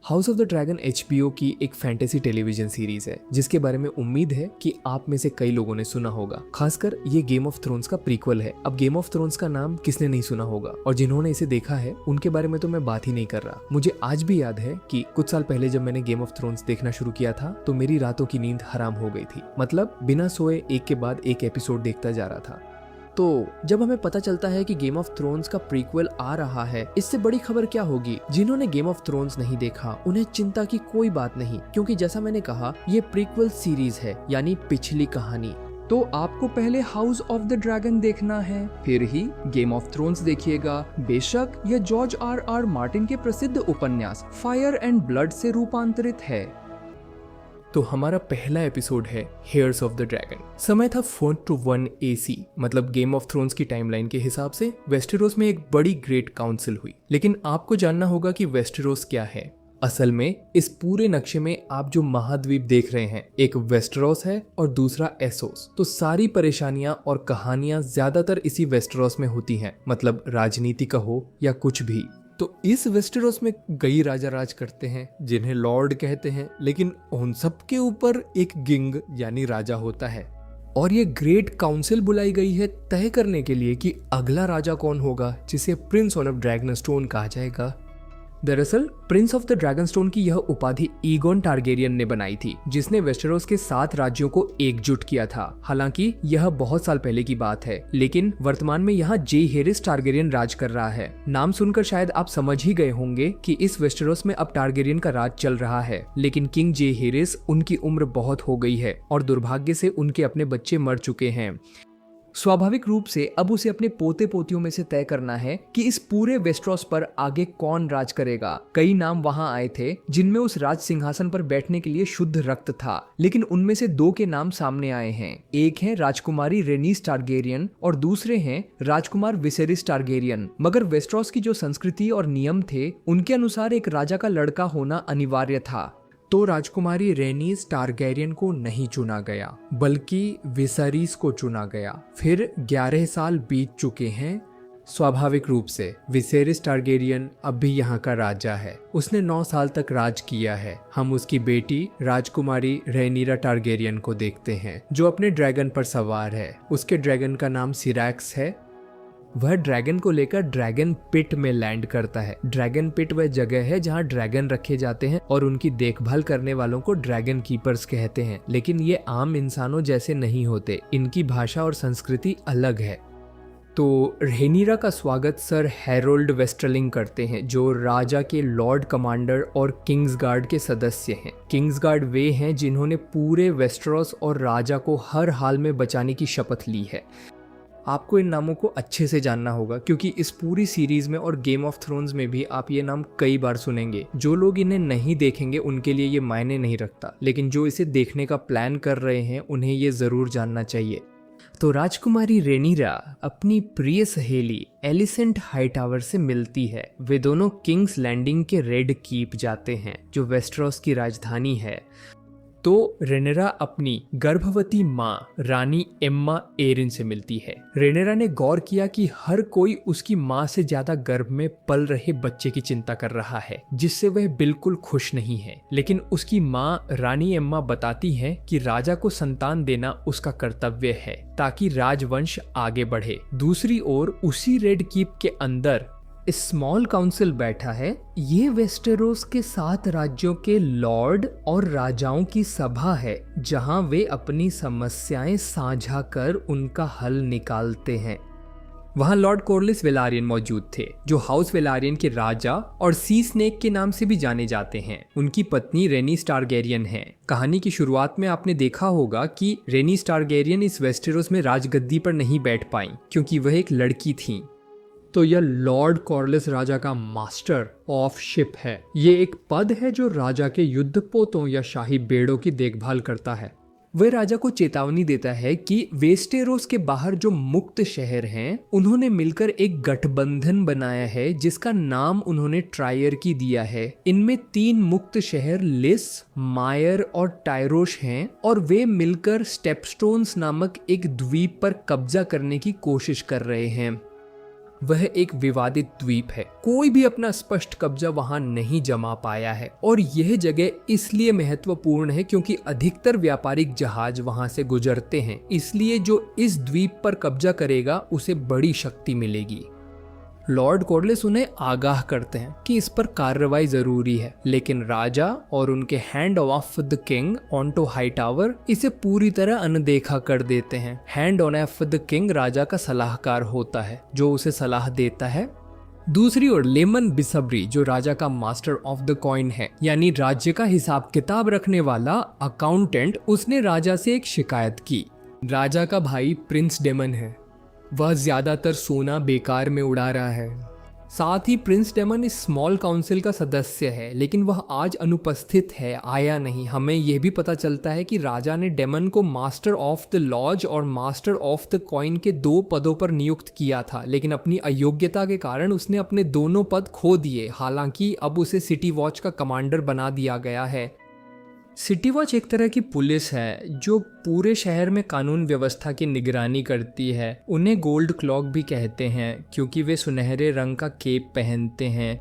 House of the dragon HBO की एक fantasy television series है जिसके बारे में उम्मीद है कि आप में से कई लोगों ने सुना होगा। खासकर ये गेम ऑफ थ्रोन्स का प्रीक्वल है। अब गेम ऑफ थ्रोन्स का नाम किसने नहीं सुना होगा, और जिन्होंने इसे देखा है उनके बारे में तो मैं बात ही नहीं कर रहा। मुझे आज भी याद है कि कुछ साल पहले जब मैंने गेम ऑफ थ्रोन्स देखना शुरू किया था तो मेरी रातों की नींद हराम हो गई थी। मतलब बिना सोए एक के बाद एक एपिसोड देखता जा रहा था। तो जब हमें पता चलता है कि गेम ऑफ थ्रोन्स का प्रीक्वल आ रहा है, इससे बड़ी खबर क्या होगी। जिन्होंने गेम ऑफ थ्रोन्स नहीं देखा उन्हें चिंता की कोई बात नहीं, क्योंकि जैसा मैंने कहा ये प्रीक्वल सीरीज है, यानी पिछली कहानी। तो आपको पहले हाउस ऑफ द ड्रैगन देखना है, फिर ही गेम ऑफ थ्रोन्स देखिएगा। बेशक यह जॉर्ज R.R. मार्टिन के प्रसिद्ध उपन्यास फायर एंड ब्लड से रूपांतरित है। तो हमारा पहला एपिसोड है हेयर्स ऑफ द ड्रैगन। समय था 421 AC, मतलब गेम ऑफ थ्रोन्स की टाइमलाइन के हिसाब से वेस्टेरोस में एक बड़ी ग्रेट काउंसिल हुई। लेकिन आपको जानना होगा कि वेस्टेरोस क्या है। असल में इस पूरे नक्शे में आप जो महाद्वीप देख रहे हैं, एक वेस्टेरोस है और दूसरा एसोस। तो सारी परेशानियां और कहानियां ज्यादातर इसी वेस्टेरोस में होती हैं, मतलब राजनीति का हो या कुछ भी। तो इस वेस्टेरोस में कई राजा राज करते हैं जिन्हें लॉर्ड कहते हैं, लेकिन उन सब के ऊपर एक किंग यानी राजा होता है। और ये ग्रेट काउंसिल बुलाई गई है तय करने के लिए कि अगला राजा कौन होगा, जिसे प्रिंस ऑफ ड्रैगनस्टोन कहा जाएगा। दरअसल प्रिंस ऑफ द ड्रैगनस्टोन की यह उपाधि ईगोन टारगेरियन ने बनाई थी, जिसने वेस्टेरोस के 7 राज्यों को एकजुट किया था। हालांकि यह बहुत साल पहले की बात है, लेकिन वर्तमान में यहाँ जेहेरिस टारगेरियन राज कर रहा है। नाम सुनकर शायद आप समझ ही गए होंगे कि इस वेस्टेरोस में अब टारगेरियन का राज चल रहा है। लेकिन किंग जेहेरिस उनकी उम्र बहुत हो गई है और दुर्भाग्य से उनके अपने बच्चे मर चुके हैं। स्वाभाविक रूप से अब उसे अपने पोते पोतियों में से तय करना है कि इस पूरे वेस्टेरोस पर आगे कौन राज करेगा। कई नाम वहां आए थे जिनमें उस राज सिंहासन पर बैठने के लिए शुद्ध रक्त था, लेकिन उनमें से 2 के नाम सामने आए हैं। एक है राजकुमारी रेनीस टारगेरियन और दूसरे हैं राजकुमार विसेरिस टारगेरियन। मगर वेस्टेरोस की जो संस्कृति और नियम थे उनके अनुसार एक राजा का लड़का होना अनिवार्य था। तो राजकुमारी रेनीस टारगेरियन को नहीं चुना गया, बल्कि विसेरिस को चुना गया। फिर 11 साल बीत चुके हैं। स्वाभाविक रूप से विसेरिस टारगेरियन अब भी यहाँ का राजा है। उसने 9 साल तक राज किया है। हम उसकी बेटी राजकुमारी रेनीरा टारगेरियन को देखते हैं, जो अपने ड्रैगन पर सवार है। उसके ड्रैगन का नाम सिरैक्स है। वह ड्रैगन को लेकर ड्रैगन पिट में लैंड करता है। ड्रैगन पिट वह जगह है जहां ड्रैगन रखे जाते हैं और उनकी देखभाल करने वालों को ड्रैगन कीपर्स कहते हैं। लेकिन ये आम इंसानों जैसे नहीं होते, इनकी भाषा और संस्कृति अलग है। तो रेनीरा का स्वागत सर हैरोल्ड वेस्टरलिंग करते हैं, जो राजा के लॉर्ड कमांडर और किंग्स गार्ड के सदस्य हैं। किंग्स गार्ड वे हैं जिन्होंने पूरे वेस्टेरोस और राजा को हर हाल में बचाने की शपथ ली है। आपको इन नामों को अच्छे से जानना होगा, क्योंकि इस पूरी सीरीज में और गेम ऑफ थ्रोन्स में भी आप ये नाम कई बार सुनेंगे। जो लोग इन्हें नहीं देखेंगे उनके लिए ये मायने नहीं रखता, लेकिन जो इसे देखने का प्लान कर रहे हैं उन्हें ये जरूर जानना चाहिए। तो राजकुमारी रेनीरा अपनी प्रिय सहेली एलिसेंट हाईटावर से मिलती है। वे दोनों किंग्स लैंडिंग के रेड कीप जाते हैं, जो वेस्टेरोस की राजधानी है। तो रेनेरा अपनी गर्भवती माँ रानी एम्मा एरिन से मिलती है। रेनेरा ने गौर किया कि हर कोई उसकी माँ से ज्यादा गर्भ में पल रहे बच्चे की चिंता कर रहा है, जिससे वह बिल्कुल खुश नहीं है। लेकिन उसकी माँ रानी एम्मा बताती है कि राजा को संतान देना उसका कर्तव्य है, ताकि राजवंश आगे बढ़े। दूसरी ओर उसी रेड कीप के अंदर स्मॉल काउंसिल बैठा है। ये वेस्टेरोस के 7 राज्यों के लॉर्ड और राजाओं की सभा है, जहां वे अपनी समस्याएं साझा कर उनका हल निकालते हैं। वहां लॉर्ड कोरलिस वेलारियन मौजूद थे, जो हाउस वेलारियन के राजा और सी स्नेक के नाम से भी जाने जाते हैं। उनकी पत्नी रेनीस टारगेरियन है। कहानी की शुरुआत में आपने देखा होगा कि रेनीस टारगेरियन इस वेस्टेरोस में राजगद्दी पर नहीं बैठ पाई, क्योंकि वह एक लड़की थी। तो यह लॉर्ड कॉर्लिस राजा का मास्टर ऑफ शिप है। ये एक पद है जो राजा के युद्धपोतों या शाही बेड़ों की देखभाल करता है। वह राजा को चेतावनी देता है कि वेस्टेरोस के बाहर जो मुक्त शहर हैं, उन्होंने मिलकर एक गठबंधन बनाया है जिसका नाम उन्होंने ट्रायर की दिया है। इनमें 3 मुक्त शहर लिस, मायर और टायरोश हैं और वे मिलकर स्टेपस्टोन्स नामक एक द्वीप पर कब्जा करने की कोशिश कर रहे हैं। वह एक विवादित द्वीप है, कोई भी अपना स्पष्ट कब्जा वहां नहीं जमा पाया है और यह जगह इसलिए महत्वपूर्ण है क्योंकि अधिकतर व्यापारिक जहाज वहां से गुजरते हैं, इसलिए जो इस द्वीप पर कब्जा करेगा उसे बड़ी शक्ति मिलेगी। लॉर्ड कॉर्डलिस उन्हें आगाह करते हैं कि इस पर कार्रवाई जरूरी है, लेकिन राजा और उनके hand of the king onto Hightower इसे पूरी तरह अनदेखा कर देते हैं। हैंड ऑफ द किंग राजा का सलाहकार होता है जो उसे सलाह देता है। दूसरी ओर लेमन बिसब्री जो राजा का मास्टर ऑफ द कॉइन है, यानी राज्य का हिसाब किताब रखने वाला अकाउंटेंट, उसने राजा से एक शिकायत की। राजा का भाई प्रिंस डेमन है, वह ज्यादातर सोना बेकार में उड़ा रहा है। साथ ही प्रिंस डेमन इस स्मॉल काउंसिल का सदस्य है, लेकिन वह आज अनुपस्थित है, आया नहीं। हमें यह भी पता चलता है कि राजा ने डेमन को मास्टर ऑफ द लॉज और मास्टर ऑफ द कॉइन के 2 पदों पर नियुक्त किया था, लेकिन अपनी अयोग्यता के कारण उसने अपने दोनों पद खो दिए। हालांकि अब उसे सिटी वॉच का कमांडर बना दिया गया है। सिटी वॉच एक तरह की पुलिस है जो पूरे शहर में कानून व्यवस्था की निगरानी करती है। उन्हें गोल्ड क्लॉक भी कहते हैं क्योंकि वे सुनहरे रंग का केप पहनते हैं।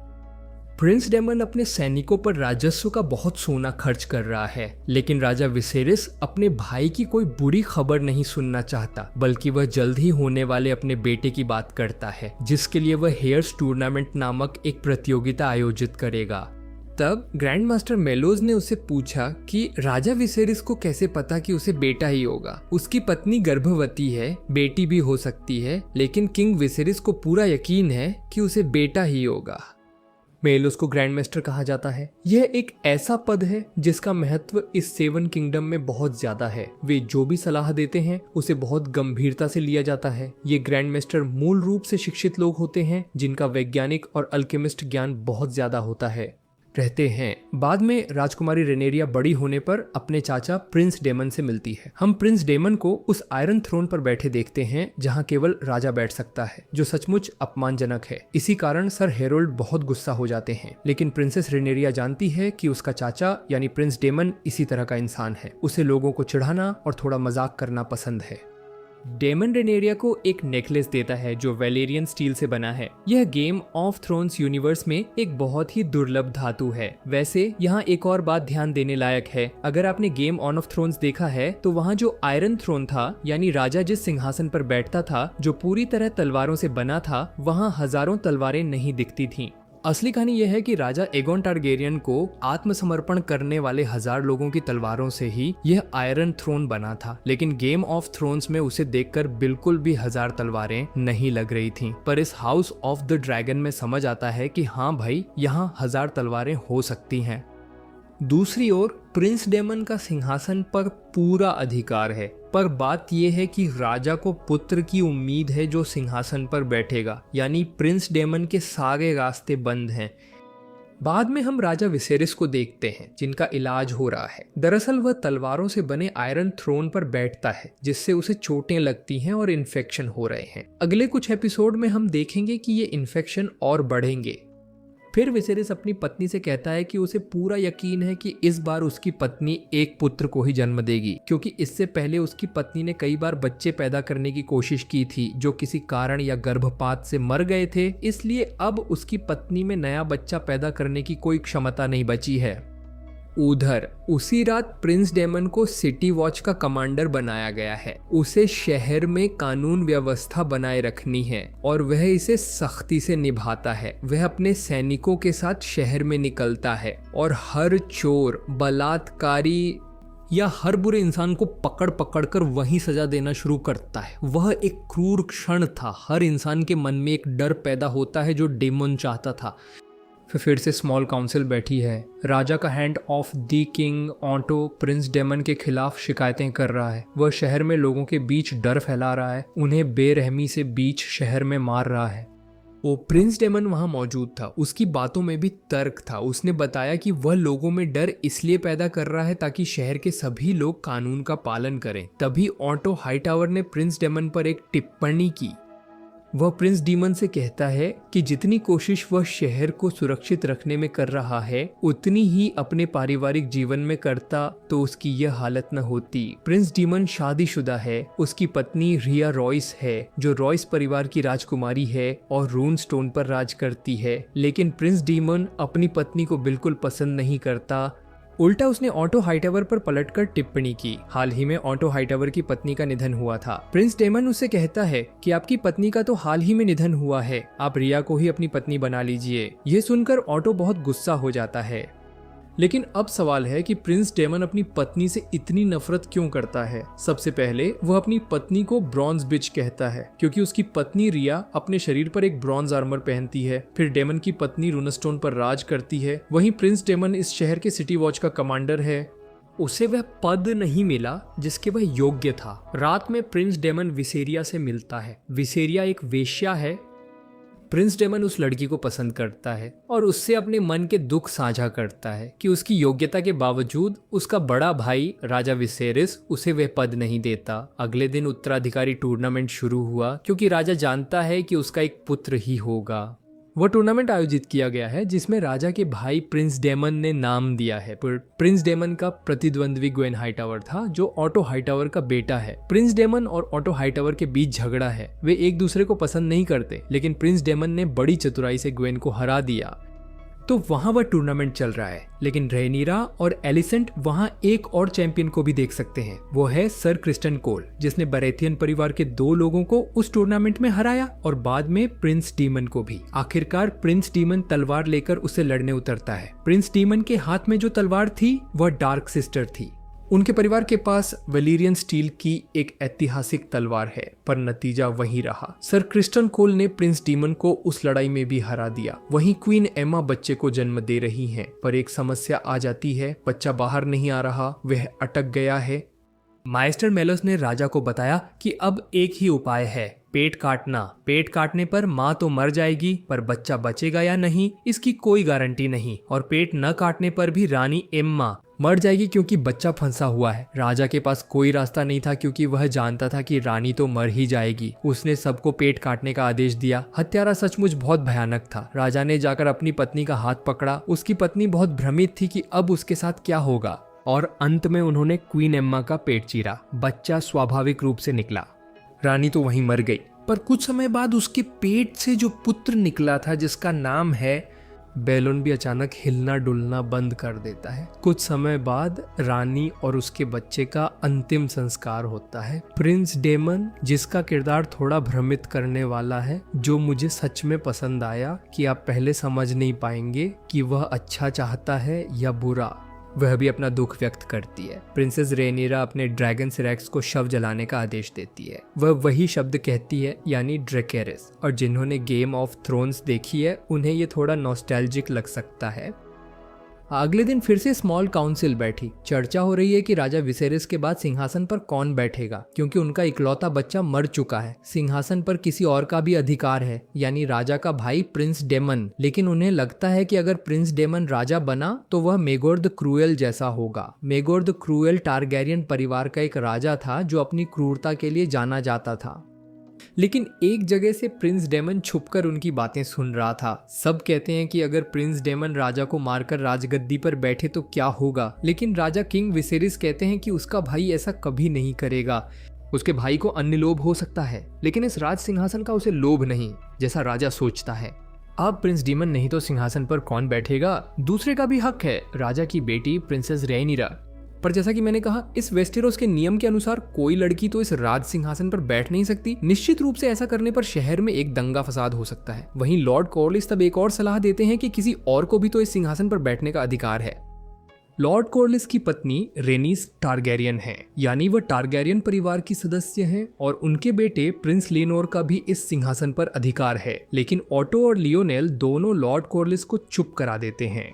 प्रिंस डेमन अपने सैनिकों पर राजस्व का बहुत सोना खर्च कर रहा है, लेकिन राजा विसेरिस अपने भाई की कोई बुरी खबर नहीं सुनना चाहता, बल्कि वह जल्द ही होने वाले अपने बेटे की बात करता है, जिसके लिए वह हेयर्स टूर्नामेंट नामक एक प्रतियोगिता आयोजित करेगा। तब ग्रैंड मास्टर मेलोज ने उससे पूछा कि राजा विसेरिस को कैसे पता कि उसे बेटा ही होगा। उसकी पत्नी गर्भवती है, बेटी भी हो सकती है, लेकिन किंग विसेरिस को पूरा यकीन है कि उसे बेटा ही होगा। मेलोज को ग्रैंड मास्टर कहा जाता है। यह एक ऐसा पद है जिसका महत्व इस 7 किंगडम में बहुत ज्यादा है। वे जो भी सलाह देते हैं उसे बहुत गंभीरता से लिया जाता है। ये ग्रैंड मास्टर मूल रूप से शिक्षित लोग होते हैं जिनका वैज्ञानिक और अल्केमिस्ट ज्ञान बहुत ज्यादा होता है रहते हैं। बाद में राजकुमारी रेनेरिया बड़ी होने पर अपने चाचा प्रिंस डेमन से मिलती है। हम प्रिंस डेमन को उस आयरन थ्रोन पर बैठे देखते हैं जहां केवल राजा बैठ सकता है, जो सचमुच अपमानजनक है। इसी कारण सर हेरोल्ड बहुत गुस्सा हो जाते हैं, लेकिन प्रिंसेस रेनेरिया जानती है कि उसका चाचा यानी प्रिंस डेमन इसी तरह का इंसान है। उसे लोगों को चिढ़ाना और थोड़ा मजाक करना पसंद है। डेमन रेनेरिया को एक नेकलेस देता है जो वेलेरियन स्टील से बना है। यह गेम ऑफ थ्रोन्स यूनिवर्स में एक बहुत ही दुर्लभ धातु है। वैसे यहाँ एक और बात ध्यान देने लायक है। अगर आपने गेम ऑफ थ्रोन्स देखा है तो वहाँ जो आयरन थ्रोन था, यानी राजा जिस सिंहासन पर बैठता था, जो पूरी तरह तलवारों से बना था, वहाँ हजारों तलवारें नहीं दिखती थीं। असली कहानी यह है कि राजा एगोन टारगेरियन को आत्मसमर्पण करने वाले 1000 लोगों की तलवारों से ही यह आयरन थ्रोन बना था, लेकिन गेम ऑफ थ्रोन्स में उसे देखकर बिल्कुल भी 1000 तलवारें नहीं लग रही थीं। पर इस हाउस ऑफ द ड्रैगन में समझ आता है कि हाँ भाई, यहाँ 1000 तलवारें हो सकती हैं। दूसरी ओर प्रिंस डेमन का सिंहासन पर पूरा अधिकार है, पर बात यह है कि राजा को पुत्र की उम्मीद है जो सिंहासन पर बैठेगा, यानी प्रिंस डेमन के सारे रास्ते बंद हैं। बाद में हम राजा विसेरिस को देखते हैं जिनका इलाज हो रहा है। दरअसल वह तलवारों से बने आयरन थ्रोन पर बैठता है, जिससे उसे चोटें लगती हैं और इन्फेक्शन हो रहे हैं। अगले कुछ एपिसोड में हम देखेंगे कि ये इन्फेक्शन और बढ़ेंगे। फिर विसेरिस अपनी पत्नी से कहता है कि उसे पूरा यकीन है कि इस बार उसकी पत्नी एक पुत्र को ही जन्म देगी, क्योंकि इससे पहले उसकी पत्नी ने कई बार बच्चे पैदा करने की कोशिश की थी जो किसी कारण या गर्भपात से मर गए थे। इसलिए अब उसकी पत्नी में नया बच्चा पैदा करने की कोई क्षमता नहीं बची है। उधर उसी रात प्रिंस डेमन को सिटी वॉच का कमांडर बनाया गया है। उसे शहर में कानून व्यवस्था बनाए रखनी है और वह इसे सख्ती से निभाता है। वह अपने सैनिकों के साथ शहर में निकलता है और हर चोर, बलात्कारी या हर बुरे इंसान को पकड़ पकड़ कर वहीं सजा देना शुरू करता है। वह एक क्रूर क्षण था। हर इंसान के मन में एक डर पैदा होता है जो डेमन चाहता था। फिर से स्मॉल काउंसिल बैठी है। राजा का hand of the king onto prince Daemon के खिलाफ शिकायतें कर रहा है। वह शहर में लोगों के बीच डर फैला रहा है, उन्हें बेरहमी से बीच शहर में मार रहा है। वो प्रिंस डेमन वहां मौजूद था। उसकी बातों में भी तर्क था। उसने बताया कि वह लोगों में डर इसलिए पैदा कर रहा है ताकि शहर के सभी लोग कानून का पालन करें। तभी ऑन्टो हाईटावर ने प्रिंस डेमन पर एक टिप्पणी की। वह प्रिंस डीमन से कहता है कि जितनी कोशिश वह शहर को सुरक्षित रखने में कर रहा है उतनी ही अपने पारिवारिक जीवन में करता तो उसकी यह हालत न होती। प्रिंस डीमन शादीशुदा है, उसकी पत्नी रिया रॉयस है जो रॉयस परिवार की राजकुमारी है और रून स्टोन पर राज करती है, लेकिन प्रिंस डीमन अपनी पत्नी को बिल्कुल पसंद नहीं करता। उल्टा उसने ऑटो हाइटावर पर पलटकर टिप्पणी की। हाल ही में ऑटो हाइटावर की पत्नी का निधन हुआ था। प्रिंस डेमन उससे कहता है कि आपकी पत्नी का तो हाल ही में निधन हुआ है, आप रिया को ही अपनी पत्नी बना लीजिए। यह सुनकर ऑटो बहुत गुस्सा हो जाता है। लेकिन अब सवाल है कि प्रिंस डेमन अपनी पत्नी से इतनी नफरत क्यों करता है। सबसे पहले वह अपनी पत्नी को ब्रॉन्ज बिच कहता है क्योंकि उसकी पत्नी रिया अपने शरीर पर एक ब्रॉन्ज आर्मर पहनती है। फिर डेमन की पत्नी रूनस्टोन पर राज करती है। वहीं प्रिंस डेमन इस शहर के सिटी वॉच का कमांडर है। उसे वह पद नहीं मिला जिसके वह योग्य था। रात में प्रिंस डेमन विसेरिया से मिलता है। विसेरिया एक वेश्या है। प्रिंस डेमन उस लड़की को पसंद करता है और उससे अपने मन के दुख साझा करता है कि उसकी योग्यता के बावजूद उसका बड़ा भाई राजा विसेरिस उसे वह पद नहीं देता। अगले दिन उत्तराधिकारी टूर्नामेंट शुरू हुआ क्योंकि राजा जानता है कि उसका एक पुत्र ही होगा। वह टूर्नामेंट आयोजित किया गया है जिसमें राजा के भाई प्रिंस डेमन ने नाम दिया है। पर प्रिंस डेमन का प्रतिद्वंद्वी ग्वेन हाइटावर था जो ऑटो हाइटावर का बेटा है। प्रिंस डेमन और ऑटो हाइटावर के बीच झगड़ा है। वे एक दूसरे को पसंद नहीं करते, लेकिन प्रिंस डेमन ने बड़ी चतुराई से ग्वेन को हरा दिया। तो वहां वह टूर्नामेंट चल रहा है, लेकिन रेनिरा और एलिसेंट वहां एक और चैंपियन को भी देख सकते हैं। वो है सर क्रिस्टन कोल, जिसने बरेथियन परिवार के 2 लोगों को उस टूर्नामेंट में हराया और बाद में प्रिंस डीमन को भी। आखिरकार प्रिंस डीमन तलवार लेकर उसे लड़ने उतरता है। प्रिंस डीमन के हाथ में जो तलवार थी वह डार्क सिस्टर थी। उनके परिवार के पास वेलिरियन स्टील की एक ऐतिहासिक तलवार है, पर नतीजा वही रहा। सर क्रिस्टन कोल ने प्रिंस डीमन को उस लड़ाई में भी हरा दिया। वहीं क्वीन एमा बच्चे को जन्म दे रही हैं, पर एक समस्या आ जाती है। बच्चा बाहर नहीं आ रहा, वह अटक गया है। माइस्टर मेलोस ने राजा को बताया कि अब एक ही उपाय है, पेट काटना। पेट काटने पर माँ तो मर जाएगी, पर बच्चा बचेगा या नहीं इसकी कोई गारंटी नहीं। और पेट न काटने पर भी रानी एम्मा मर जाएगी क्योंकि बच्चा फंसा हुआ है। राजा के पास कोई रास्ता नहीं था क्योंकि वह जानता था कि रानी तो मर ही जाएगी। उसने सबको पेट काटने का आदेश दिया। हत्यारा सचमुच बहुत भयानक था। राजा ने जाकर अपनी पत्नी का हाथ पकड़ा। उसकी पत्नी बहुत भ्रमित थी कि अब उसके साथ क्या होगा, और अंत में उन्होंने क्वीन एम्मा का पेट चीरा। बच्चा स्वाभाविक रूप से निकला। रानी तो वहीं मर गई, पर कुछ समय बाद उसके पेट से जो पुत्र निकला था जिसका नाम है बेलोन भी अचानक हिलना डुलना बंद कर देता है। कुछ समय बाद रानी और उसके बच्चे का अंतिम संस्कार होता है। प्रिंस डेमन, जिसका किरदार थोड़ा भ्रमित करने वाला है, जो मुझे सच में पसंद आया कि आप पहले समझ नहीं पाएंगे कि वह अच्छा चाहता है या बुरा, वह भी अपना दुख व्यक्त करती है। प्रिंसेस रेनिरा अपने ड्रैगन सिरैक्स को शव जलाने का आदेश देती है। वह वही शब्द कहती है, यानी ड्रेकेरिस। और जिन्होंने गेम ऑफ थ्रोन्स देखी है उन्हें ये थोड़ा नॉस्टैल्जिक लग सकता है। अगले दिन फिर से स्मॉल काउंसिल बैठी। चर्चा हो रही है कि राजा विसेरिस के बाद सिंहासन पर कौन बैठेगा, क्योंकि उनका इकलौता बच्चा मर चुका है। सिंहासन पर किसी और का भी अधिकार है, यानी राजा का भाई प्रिंस डेमन। लेकिन उन्हें लगता है कि अगर प्रिंस डेमन राजा बना तो वह मेगोर द क्रूएल जैसा होगा। मेगोर द क्रूएल टारगैरियन परिवार का एक राजा था जो अपनी क्रूरता के लिए जाना जाता था। लेकिन एक जगह से प्रिंस डेमन छुपकर उनकी बातें सुन रहा था। सब कहते हैं कि अगर प्रिंस डेमन राजा को मारकर राजगद्दी पर बैठे तो क्या होगा, लेकिन राजा किंग विसेरिस कहते हैं कि उसका भाई ऐसा कभी नहीं करेगा। उसके भाई को अन्य लोभ हो सकता है, लेकिन इस राज सिंहासन का उसे लोभ नहीं, जैसा राजा सोचता है। अब प्रिंस डेमन नहीं तो सिंहासन पर कौन बैठेगा, दूसरे का भी हक है, राजा की बेटी प्रिंसेस रेनिरा। पर जैसा कि मैंने कहा, इस वेस्टेरोस के नियम के अनुसार कोई लड़की तो इस राज सिंहासन पर बैठ नहीं सकती। निश्चित रूप से ऐसा करने पर शहर में एक दंगा फसाद हो सकता है। वहीं लॉर्ड कॉर्लिस तब एक और सलाह देते हैं कि किसी और को भी तो इस सिंहासन पर बैठने का अधिकार है। लॉर्ड कॉर्लिस की पत्नी रेनिस टारगैरियन है, यानी वह टारगैरियन परिवार की सदस्य हैं, और उनके बेटे प्रिंस लियोनोर का भी इस सिंहासन पर अधिकार है। लेकिन ऑटो और लियोनेल दोनों लॉर्ड कॉर्लिस को चुप करा देते हैं।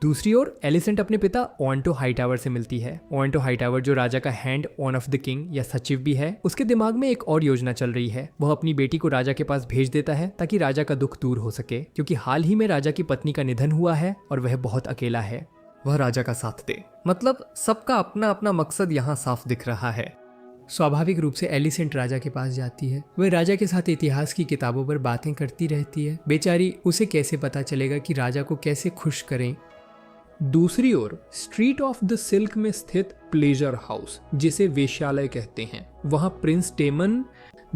दूसरी ओर एलिसेंट अपने पिता ऑन्टो हाइटावर से मिलती है। ऑन्टो हाइटावर, जो राजा का hand on off the king या सचिव भी है, उसके दिमाग में एक और योजना चल रही है। वह अपनी बेटी को राजा के पास भेज देता है ताकि राजा का दुख दूर हो सके, क्योंकि हाल ही में राजा की पत्नी का निधन हुआ है और वह बहुत अकेला है। वह राजा का साथ दे, मतलब सबका अपना अपना मकसद यहाँ साफ दिख रहा है। स्वाभाविक रूप से एलिसेंट राजा के पास जाती है। वह राजा के साथ इतिहास की किताबों पर बातें करती रहती है। बेचारी, उसे कैसे पता चलेगा कि राजा को कैसे खुश करें। दूसरी ओर स्ट्रीट ऑफ द सिल्क में स्थित प्लेजर हाउस, जिसे वेश्यालय कहते हैं, वहां प्रिंस डेमन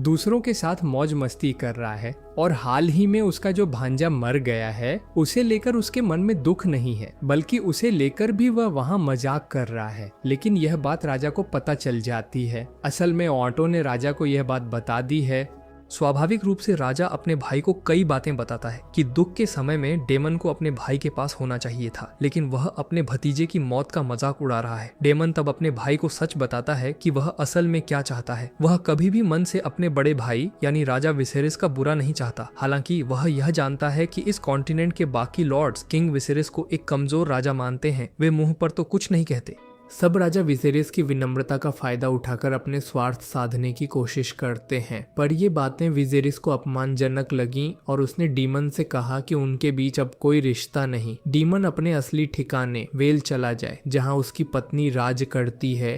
दूसरों के साथ मौज मस्ती कर रहा है और हाल ही में उसका जो भांजा मर गया है उसे लेकर उसके मन में दुख नहीं है, बल्कि उसे लेकर भी वह वहां मजाक कर रहा है। लेकिन यह बात राजा को पता चल जाती है। असल में ऑटो ने राजा को यह बात बता दी है। स्वाभाविक रूप से राजा अपने भाई को कई बातें बताता है कि दुख के समय में डेमन को अपने भाई के पास होना चाहिए था, लेकिन वह अपने भतीजे की मौत का मजाक उड़ा रहा है। डेमन तब अपने भाई को सच बताता है कि वह असल में क्या चाहता है। वह कभी भी मन से अपने बड़े भाई यानी राजा विसेरिस का बुरा नहीं चाहता। हालांकि वह यह जानता है कि इस कॉन्टिनेंट के बाकी लॉर्ड्स किंग विसेरिस को एक कमजोर राजा मानते हैं। वे मुंह पर तो कुछ नहीं कहते। सब राजा विसेरिस की विनम्रता का फायदा उठाकर अपने स्वार्थ साधने की कोशिश करते हैं, पर ये बातें विसेरिस को अपमानजनक लगीं और उसने डीमन से कहा कि उनके बीच अब कोई रिश्ता नहीं। डीमन अपने असली ठिकाने वेल चला जाए, जहां उसकी पत्नी राज करती है।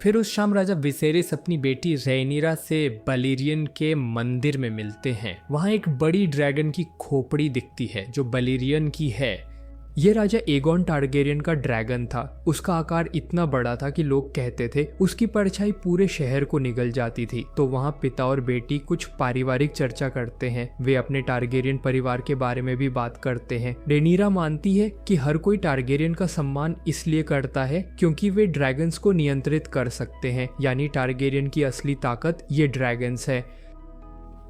फिर उस शाम राजा विसेरिस अपनी बेटी रेनिरा से बलेरियन के मंदिर में मिलते हैं। वहां एक बड़ी ड्रैगन की खोपड़ी दिखती है जो बलेरियन की है। यह राजा एगोन टारगेरियन का ड्रैगन था। उसका आकार इतना बड़ा था कि लोग कहते थे उसकी परछाई पूरे शहर को निगल जाती थी। तो वहाँ पिता और बेटी कुछ पारिवारिक चर्चा करते हैं। वे अपने टारगेरियन परिवार के बारे में भी बात करते हैं। रेनिरा मानती है कि हर कोई टारगेरियन का सम्मान इसलिए करता है क्योंकि वे ड्रैगन्स को नियंत्रित कर सकते हैं, यानी टारगेरियन की असली ताकत ये ड्रैगन्स है।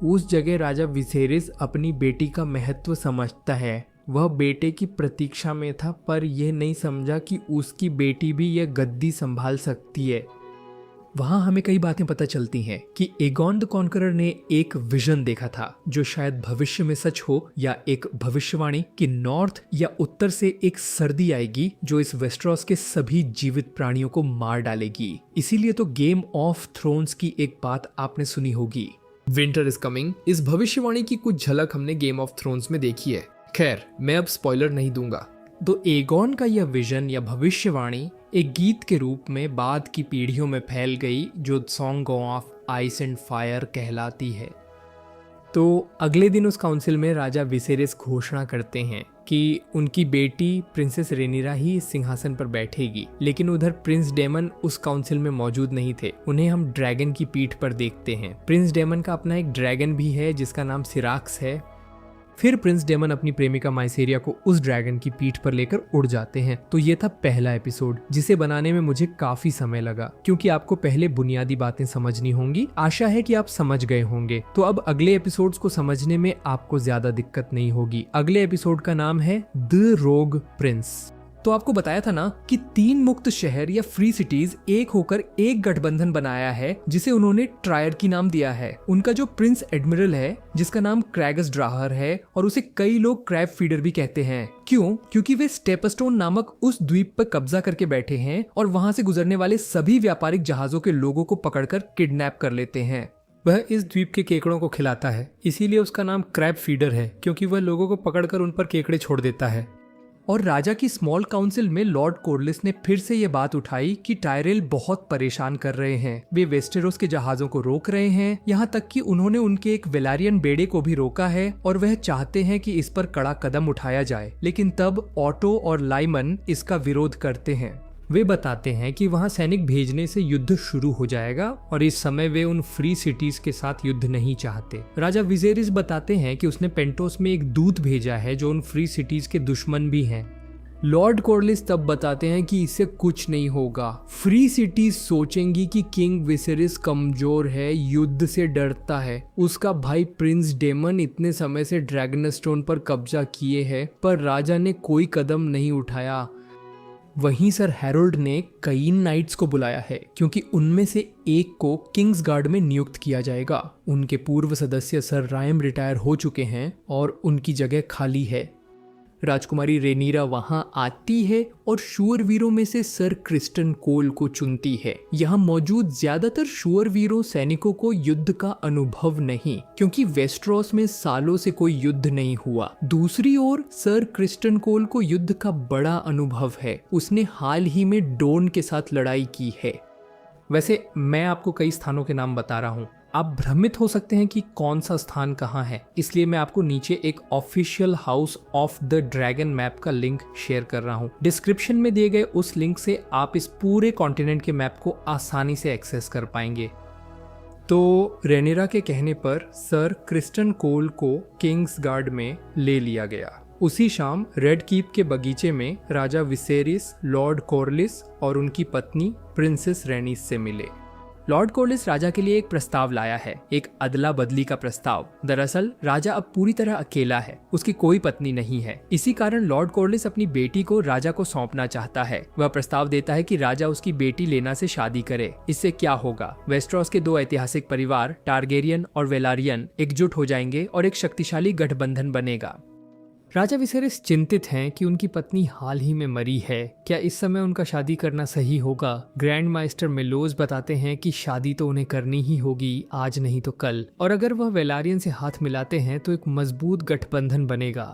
उस जगह राजा विसेरिस अपनी बेटी का महत्व समझता है। वह बेटे की प्रतीक्षा में था, पर यह नहीं समझा कि उसकी बेटी भी यह गद्दी संभाल सकती है। वहां हमें कई बातें पता चलती हैं कि एगोन द कॉन्करर ने एक विजन देखा था जो शायद भविष्य में सच हो, या एक भविष्यवाणी कि नॉर्थ या उत्तर से एक सर्दी आएगी जो इस वेस्टरॉस के सभी जीवित प्राणियों को मार डालेगी। इसीलिए तो गेम ऑफ थ्रोन्स की एक बात आपने सुनी होगी, विंटर इज कमिंग। इस भविष्यवाणी की कुछ झलक हमने गेम ऑफ थ्रोन्स में देखी है। खैर, मैं अब स्पॉइलर नहीं दूंगा। तो एगोन का यह विजन या भविष्यवाणी एक गीत के रूप में बाद की पीढ़ियों में फैल गई जो song of ice and fire कहलाती है। तो अगले दिन उस काउंसिल में राजा विसेरिस घोषणा करते हैं कि उनकी बेटी प्रिंसेस रेनिरा ही इस सिंहासन पर बैठेगी। लेकिन उधर प्रिंस डेमन उस काउंसिल में मौजूद नहीं थे। उन्हें हम ड्रैगन की पीठ पर देखते हैं। प्रिंस डेमन का अपना एक ड्रैगन भी है जिसका नाम सिराक्स है। फिर प्रिंस डेमन अपनी प्रेमिका माइसेरिया को उस ड्रैगन की पीठ पर लेकर उड़ जाते हैं। तो ये था पहला एपिसोड, जिसे बनाने में मुझे काफी समय लगा क्योंकि आपको पहले बुनियादी बातें समझनी होंगी। आशा है कि आप समझ गए होंगे। तो अब अगले एपिसोड्स को समझने में आपको ज्यादा दिक्कत नहीं होगी। अगले एपिसोड का नाम है द रोग प्रिंस। तो आपको बताया था ना कि 3 मुक्त शहर या फ्री सिटीज एक होकर एक गठबंधन बनाया है जिसे उन्होंने ट्रायर की नाम दिया है। उनका जो प्रिंस एडमिरल है जिसका नाम क्रैगस ड्राहर है, और उसे कई लोग क्रैब फीडर भी कहते हैं। क्यों? क्योंकि वे स्टेपस्टोन नामक उस द्वीप पर कब्जा करके बैठे हैं और वहां से गुजरने वाले सभी व्यापारिक जहाजों के लोगों को पकड़कर किडनैप कर लेते हैं। वह इस द्वीप के केकड़ों को खिलाता है, इसीलिए उसका नाम क्रैब फीडर है, क्योंकि वह लोगों को पकड़कर उन पर केकड़े छोड़ देता है। और राजा की स्मॉल काउंसिल में लॉर्ड कोरलिस ने फिर से ये बात उठाई कि टायरेल बहुत परेशान कर रहे हैं। वे वेस्टेरोस के जहाजों को रोक रहे हैं, यहाँ तक कि उन्होंने उनके एक वेलारियन बेड़े को भी रोका है और वह चाहते हैं कि इस पर कड़ा कदम उठाया जाए। लेकिन तब ऑटो और लाइमन इसका विरोध करते हैं। वे बताते हैं कि वहां सैनिक भेजने से युद्ध शुरू हो जाएगा और इस समय वे उन फ्री सिटीज के साथ युद्ध नहीं चाहते। राजा विसेरिस बताते हैं कि उसने पेंटोस में एक दूत भेजा है जो उन फ्री सिटीज के दुश्मन भी हैं। लॉर्ड कोरलिस तब बताते हैं कि इससे कुछ नहीं होगा। फ्री सिटीज सोचेंगी कि किंग विसेरिस कमजोर है, युद्ध से डरता है। उसका भाई प्रिंस डेमन इतने समय से ड्रैगनस्टोन पर कब्जा किए है, पर राजा ने कोई कदम नहीं उठाया। वहीं सर हैरोल्ड ने कई नाइट्स को बुलाया है क्योंकि उनमें से एक को किंग्स गार्ड में नियुक्त किया जाएगा। उनके पूर्व सदस्य सर रायम रिटायर हो चुके हैं और उनकी जगह खाली है। राजकुमारी रेनिरा वहां आती है और शूरवीरों में से सर क्रिस्टन कोल को चुनती है। यहाँ मौजूद ज्यादातर शूरवीरों सैनिकों को युद्ध का अनुभव नहीं, क्योंकि वेस्टरॉस में सालों से कोई युद्ध नहीं हुआ। दूसरी ओर सर क्रिस्टन कोल को युद्ध का बड़ा अनुभव है। उसने हाल ही में डोन के साथ लड़ाई की है। वैसे मैं आपको कई स्थानों के नाम बता रहा हूँ, आप भ्रमित हो सकते हैं कि कौन सा स्थान कहाँ है, इसलिए मैं आपको नीचे एक official house of the dragon map का लिंक शेयर कर रहा हूँ। डिस्क्रिप्शन में दिए गए उस लिंक से आप इस पूरे कॉन्टिनेंट के मैप को आसानी से एक्सेस कर पाएंगे। तो रेनेरा के कहने पर सर क्रिस्टन कोल को किंग्स गार्ड में ले लिया गया। उसी शाम रेड कीप के बगीचे में राजा विसेरिस लॉर्ड कॉर्लिस और उनकी पत्नी प्रिंसेस रेनिस से मिले। लॉर्ड कॉर्लिस राजा के लिए एक प्रस्ताव लाया है, एक अदला बदली का प्रस्ताव। दरअसल राजा अब पूरी तरह अकेला है, उसकी कोई पत्नी नहीं है। इसी कारण लॉर्ड कॉर्लिस अपनी बेटी को राजा को सौंपना चाहता है। वह प्रस्ताव देता है कि राजा उसकी बेटी लेना से शादी करे। इससे क्या होगा, वेस्टरॉस के दो ऐतिहासिक परिवार टारगेरियन और वेलारियन एकजुट हो जाएंगे और एक शक्तिशाली गठबंधन बनेगा। राजा विसेरिस चिंतित हैं कि उनकी पत्नी हाल ही में मरी है, क्या इस समय उनका शादी करना सही होगा। ग्रैंड मास्टर मेलोज बताते हैं कि शादी तो उन्हें करनी ही होगी, आज नहीं तो कल, और अगर वह वेलारियन से हाथ मिलाते हैं तो एक मजबूत गठबंधन बनेगा।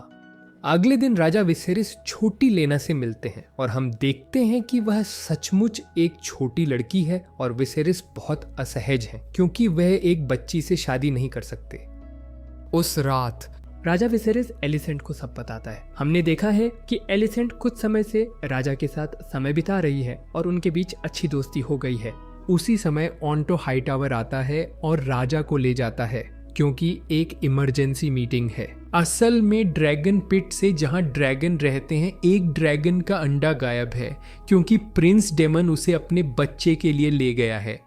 अगले दिन राजा विसेरिस छोटी लेना से मिलते हैं और हम देखते हैं कि वह सचमुच एक छोटी लड़की है और विसेरिस बहुत असहज है क्योंकि वह एक बच्ची से शादी नहीं कर सकते। उस रात राजा विसेरिस एलिसेंट को सब बताता है। हमने देखा है कि एलिसेंट कुछ समय से राजा के साथ समय बिता रही है और उनके बीच अच्छी दोस्ती हो गई है। उसी समय ऑन्टो हाईटावर आता है और राजा को ले जाता है क्योंकि एक इमरजेंसी मीटिंग है। असल में ड्रैगन पिट से जहां ड्रैगन रहते हैं एक ड्रैगन का अंडा गायब है क्योंकि प्रिंस डेमन उसे अपने बच्चे के लिए ले गया है।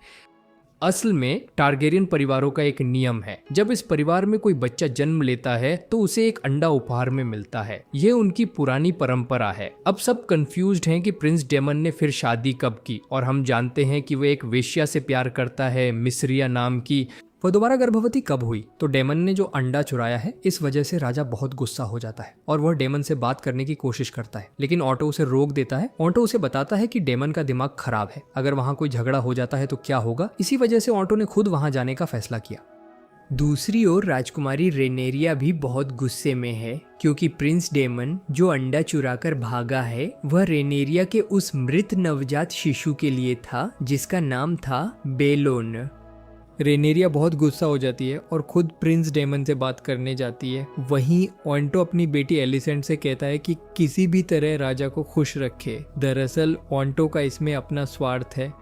असल में टारगेरियन परिवारों का एक नियम है, जब इस परिवार में कोई बच्चा जन्म लेता है तो उसे एक अंडा उपहार में मिलता है। ये उनकी पुरानी परंपरा है। अब सब कंफ्यूज्ड हैं कि प्रिंस डेमन ने फिर शादी कब की, और हम जानते हैं कि वह एक वेश्या से प्यार करता है, मिस्रिया नाम की। वह दोबारा गर्भवती कब हुई? तो डेमन ने जो अंडा चुराया है, इस वजह से राजा बहुत गुस्सा हो जाता है और वह डेमन से बात करने की कोशिश करता है, लेकिन ऑटो उसे रोक देता है। ऑटो उसे बताता है कि डेमन का दिमाग खराब है, अगर वहां कोई झगड़ा हो जाता है तो क्या होगा। इसी वजह से ऑटो ने खुद वहां जाने का फैसला किया। दूसरी ओर राजकुमारी रेनेरिया भी बहुत गुस्से में है क्योंकि प्रिंस डेमन जो अंडा चुराकर भागा है वह रेनेरिया के उस मृत नवजात शिशु के लिए था जिसका नाम था बेलोन। रेनेरिया बहुत गुस्सा हो जाती है और खुद प्रिंस डेमन से बात करने जाती है। वहीं ऑन्टो अपनी बेटी एलिसेंट से कहता है कि किसी भी तरह राजा को खुश रखे। दरअसल ऑन्टो का इसमें अपना स्वार्थ है।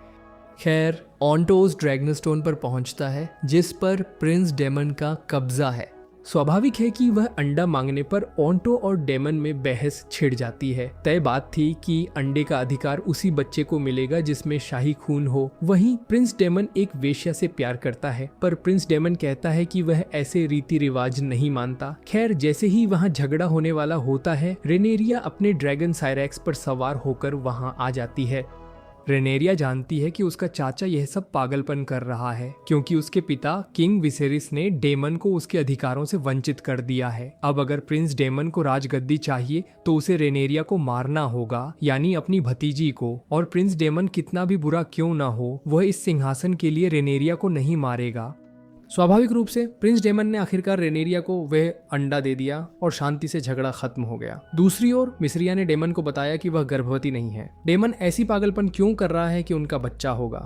खैर ऑन्टो उस ड्रैगनस्टोन पर पहुंचता है जिस पर प्रिंस डेमन का कब्जा है। स्वाभाविक है कि वह अंडा मांगने पर ऑन्टो और डेमन में बहस छिड़ जाती है। तय बात थी कि अंडे का अधिकार उसी बच्चे को मिलेगा जिसमें शाही खून हो। वहीं प्रिंस डेमन एक वेश्या से प्यार करता है, पर प्रिंस डेमन कहता है कि वह ऐसे रीति रिवाज नहीं मानता। खैर जैसे ही वहां झगड़ा होने वाला होता है, रेनेरिया अपने ड्रैगन साइरेक्स पर सवार होकर वहां आ जाती है। रेनेरिया जानती है कि उसका चाचा यह सब पागलपन कर रहा है क्योंकि उसके पिता किंग विसेरिस ने डेमन को उसके अधिकारों से वंचित कर दिया है। अब अगर प्रिंस डेमन को राजगद्दी चाहिए तो उसे रेनेरिया को मारना होगा, यानी अपनी भतीजी को। और प्रिंस डेमन कितना भी बुरा क्यों ना हो, वह इस सिंहासन के लिए रेनेरिया को नहीं मारेगा। स्वाभाविक रूप से प्रिंस डेमन ने आखिरकार रेनेरिया को वह अंडा दे दिया और शांति से झगड़ा खत्म हो गया। दूसरी ओर मिस्रिया ने डेमन को बताया कि वह गर्भवती नहीं है। डेमन ऐसी पागलपन क्यों कर रहा है कि उनका बच्चा होगा।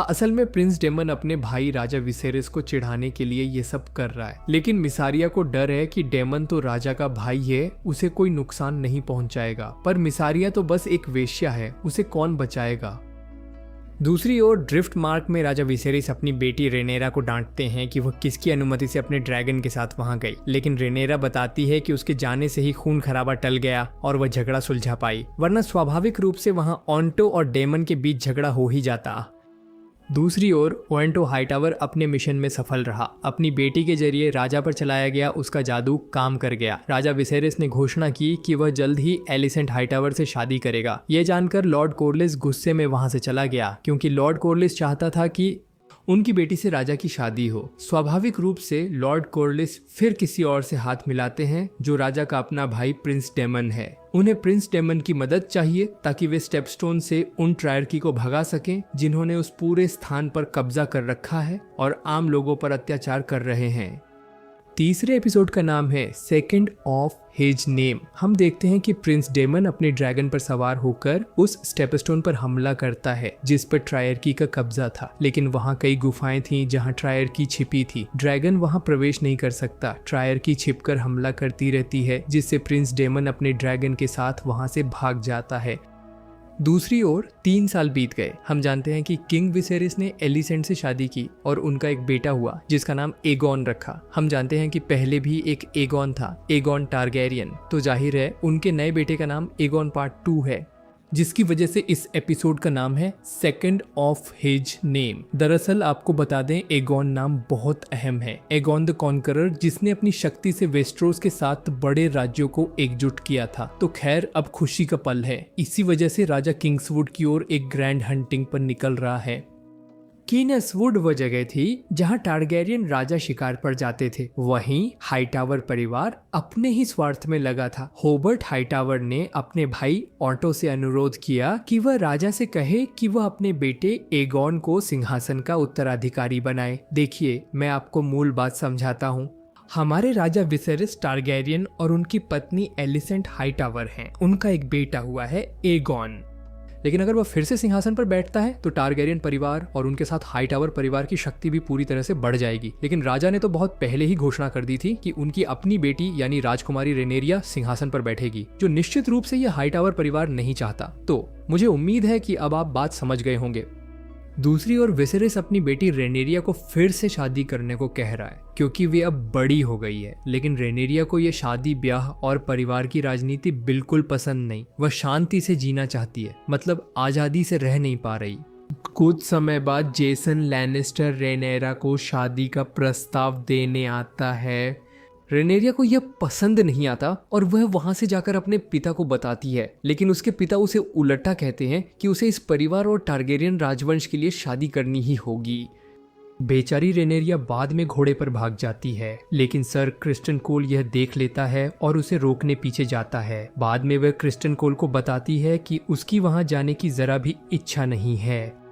असल में प्रिंस डेमन अपने भाई राजा विसेरिस को चिढ़ाने के लिए ये सब कर रहा है, लेकिन मिसारिया को डर है कि डेमन तो राजा का भाई है, उसे कोई नुकसान नहीं पहुंचाएगा। पर मिसारिया तो बस एक वेश्या है, उसे कौन बचाएगा। दूसरी ओर ड्रिफ्ट मार्क में राजा विसेरिस अपनी बेटी रेनेरा को डांटते हैं कि वह किसकी अनुमति से अपने ड्रैगन के साथ वहां गई, लेकिन रेनेरा बताती है कि उसके जाने से ही खून खराबा टल गया और वह झगड़ा सुलझा पाई, वरना स्वाभाविक रूप से वहां ऑन्टो और डेमन के बीच झगड़ा हो ही जाता। दूसरी ओर ऑन्टो हाईटावर अपने मिशन में सफल रहा। अपनी बेटी के जरिए राजा पर चलाया गया उसका जादू काम कर गया। राजा विसेरिस ने घोषणा की कि वह जल्द ही एलिसेंट हाईटावर से शादी करेगा। यह जानकर लॉर्ड कॉर्लिस गुस्से में वहां से चला गया क्योंकि लॉर्ड कॉर्लिस चाहता था कि उनकी बेटी से राजा की शादी हो। स्वाभाविक रूप से लॉर्ड कॉर्लिस फिर किसी और से हाथ मिलाते हैं जो राजा का अपना भाई प्रिंस डेमन है। उन्हें प्रिंस डेमन की मदद चाहिए ताकि वे स्टेपस्टोन से उन ट्रायर्की को भगा सकें जिन्होंने उस पूरे स्थान पर कब्जा कर रखा है और आम लोगों पर अत्याचार कर रहे हैं। तीसरे एपिसोड का नाम है सेकंड ऑफ हिज नेम। हम देखते हैं कि प्रिंस डेमन अपने ड्रैगन पर सवार होकर उस स्टेपस्टोन पर हमला करता है जिस पर ट्रायर्की का कब्जा था, लेकिन वहाँ कई गुफाएं थीं जहाँ ट्रायर्की छिपी थी। ड्रैगन वहाँ प्रवेश नहीं कर सकता। ट्रायर्की छिपकर हमला करती रहती है जिससे प्रिंस डेमन अपने ड्रैगन के साथ वहाँ से भाग जाता है। दूसरी ओर 3 साल बीत गए। हम जानते हैं कि किंग विसेरिस ने एलिसेंट से शादी की और उनका एक बेटा हुआ जिसका नाम एगोन रखा। हम जानते हैं कि पहले भी एक एगोन था, एगोन टारगेरियन, तो जाहिर है उनके नए बेटे का नाम एगोन पार्ट 2 है, जिसकी वजह से इस एपिसोड का नाम है सेकंड ऑफ हिज नेम। दरअसल आपको बता दें, एगोन नाम बहुत अहम है। एगोन द कॉन्करर, जिसने अपनी शक्ति से वेस्टरोस के 7 बड़े राज्यों को एकजुट किया था। तो खैर अब खुशी का पल है। इसी वजह से राजा किंग्सवुड की ओर एक ग्रैंड हंटिंग पर निकल रहा है। कीनसवुड वो जगह थी जहां टारगेरियन राजा शिकार पर जाते थे। वहीं हाईटावर परिवार अपने ही स्वार्थ में लगा था। होबर्ट हाईटावर ने अपने भाई ऑटो से अनुरोध किया कि वह राजा से कहे कि वह अपने बेटे एगोन को सिंहासन का उत्तराधिकारी बनाए। देखिए, मैं आपको मूल बात समझाता हूँ। हमारे राजा विसेरिस टारगेरियन और उनकी पत्नी एलिसेंट हाईटावर हैं। उनका एक बेटा हुआ है एगोन, लेकिन अगर वह फिर से सिंहासन पर बैठता है तो टारगेरियन परिवार और उनके साथ हाईटावर परिवार की शक्ति भी पूरी तरह से बढ़ जाएगी। लेकिन राजा ने तो बहुत पहले ही घोषणा कर दी थी कि उनकी अपनी बेटी यानी राजकुमारी रेनेरिया सिंहासन पर बैठेगी, जो निश्चित रूप से यह हाईटावर परिवार नहीं चाहता। तो मुझे उम्मीद है कि अब आप बात समझ गए होंगे। दूसरी ओर विसेरिस अपनी बेटी रेनेरिया को फिर से शादी करने को कह रहा है क्योंकि वे अब बड़ी हो गई है। लेकिन रेनेरिया को यह शादी ब्याह और परिवार की राजनीति बिल्कुल पसंद नहीं। वह शांति से जीना चाहती है, मतलब आजादी से रह नहीं पा रही। कुछ समय बाद जेसन लैनिस्टर रेनेरा को शादी का प्रस्ताव देने आता है। रेनेरिया को यह पसंद नहीं आता और वह वहां से जाकर अपने पिता को बताती है, लेकिन उसके पिता उसे उल्टा कहते हैं कि उसे इस परिवार और टारगेरियन राजवंश के लिए शादी करनी ही होगी। बेचारी रेनेरिया बाद में घोड़े पर भाग जाती है, लेकिन सर क्रिस्टन कोल यह देख लेता है और उसे रोकने पीछे जाता है। बाद में वह क्रिस्टन कोल को बताती है कि उसकी वहां जाने की जरा भी इच्छा नहीं है।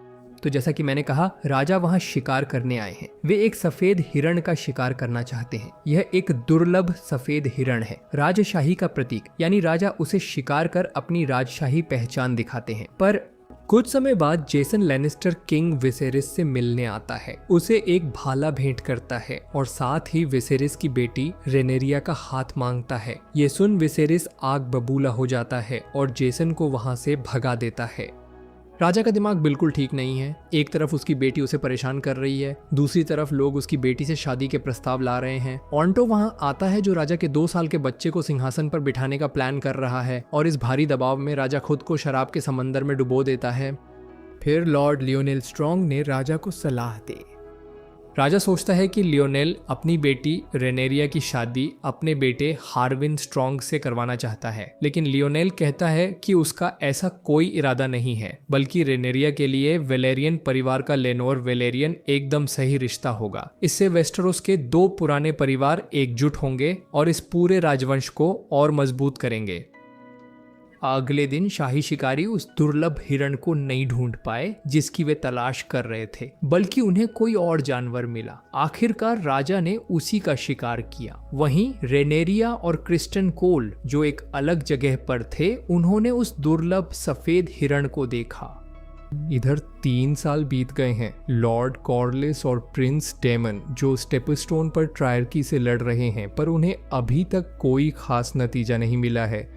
तो जैसा कि मैंने कहा, राजा वहां शिकार करने आए हैं। वे एक सफेद हिरण का शिकार करना चाहते हैं। यह एक दुर्लभ सफेद हिरण है, राजशाही का प्रतीक, यानी राजा उसे शिकार कर अपनी राजशाही पहचान दिखाते हैं। पर कुछ समय बाद जेसन लैनिस्टर किंग विसेरिस से मिलने आता है। उसे एक भाला भेंट करता है और साथ ही विसेरिस की बेटी रेनेरिया का हाथ मांगता है। ये सुन विसेरिस आग बबूला हो जाता है और जेसन को वहां से भगा देता है। राजा का दिमाग बिल्कुल ठीक नहीं है। एक तरफ उसकी बेटी उसे परेशान कर रही है, दूसरी तरफ लोग उसकी बेटी से शादी के प्रस्ताव ला रहे हैं। ऑन्टो वहां आता है जो राजा के 2 साल के बच्चे को सिंहासन पर बिठाने का प्लान कर रहा है, और इस भारी दबाव में राजा खुद को शराब के समंदर में डुबो देता है। फिर लॉर्ड लियोनेल स्ट्रॉन्ग ने राजा को सलाह दी। राजा सोचता है कि लियोनेल अपनी बेटी रेनेरिया की शादी अपने बेटे हार्विन स्ट्रॉन्ग से करवाना चाहता है, लेकिन लियोनेल कहता है कि उसका ऐसा कोई इरादा नहीं है, बल्कि रेनेरिया के लिए वेलेरियन परिवार का लेनोर वेलेरियन एकदम सही रिश्ता होगा। इससे वेस्टरोस के 2 पुराने परिवार एकजुट होंगे और इस पूरे राजवंश को और मजबूत करेंगे। अगले दिन शाही शिकारी उस दुर्लभ हिरण को नहीं ढूंढ पाए जिसकी वे तलाश कर रहे थे, बल्कि उन्हें कोई और जानवर मिला। आखिरकार राजा ने उसी का शिकार किया। वहीं रेनेरिया और क्रिस्टन कोल, जो एक अलग जगह पर थे, उन्होंने उस दुर्लभ सफेद हिरण को देखा। इधर 3 साल बीत गए हैं। लॉर्ड कॉर्लिस और प्रिंस डेमन, जो स्टेपस्टोन पर ट्रायर्की से लड़ रहे हैं, पर उन्हें अभी तक कोई खास नतीजा नहीं मिला है।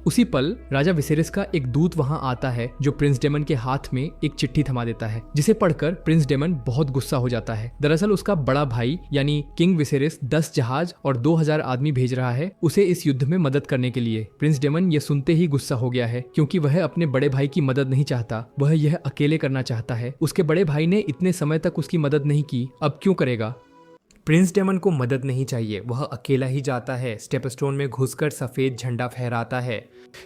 उसी पल राजा विसेरिस का एक दूत वहां आता है जो प्रिंस डेमन के हाथ में एक चिट्ठी थमा देता है, जिसे पढ़कर प्रिंस डेमन बहुत गुस्सा हो जाता है। दरअसल उसका बड़ा भाई यानी किंग विसेरिस 10 जहाज और 2000 आदमी भेज रहा है उसे इस युद्ध में मदद करने के लिए। प्रिंस डेमन ये सुनते ही गुस्सा हो गया है, क्योंकि वह अपने बड़े भाई की मदद नहीं चाहता, वह यह अकेले करना चाहता है। उसके बड़े भाई ने इतने समय तक उसकी मदद नहीं की, अब क्यों करेगा। प्रिंस डेमन को मदद नहीं चाहिए, वह अकेला ही जाता है, स्टेपस्टोन में घुसकर सफेद झंडा फहराता है।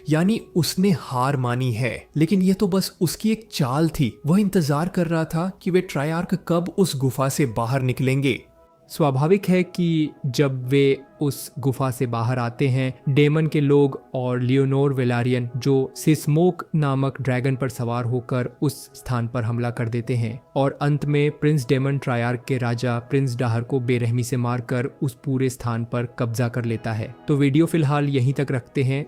यानी उसने हार मानी है, लेकिन यह तो बस उसकी एक चाल थी। वह इंतजार कर रहा था कि वे ट्रायर्क कब उस गुफा से बाहर निकलेंगे। स्वाभाविक है कि जब वे उस गुफा से बाहर आते हैं, डेमन के लोग और लियोनोर वेलारियन जो सिस्मोक नामक ड्रैगन पर सवार होकर उस स्थान पर हमला कर देते हैं और अंत में प्रिंस डेमन ट्रायार्क के राजा प्रिंस डाहर को बेरहमी से मारकर उस पूरे स्थान पर कब्जा कर लेता है। तो वीडियो फिलहाल यहीं तक रखते हैं।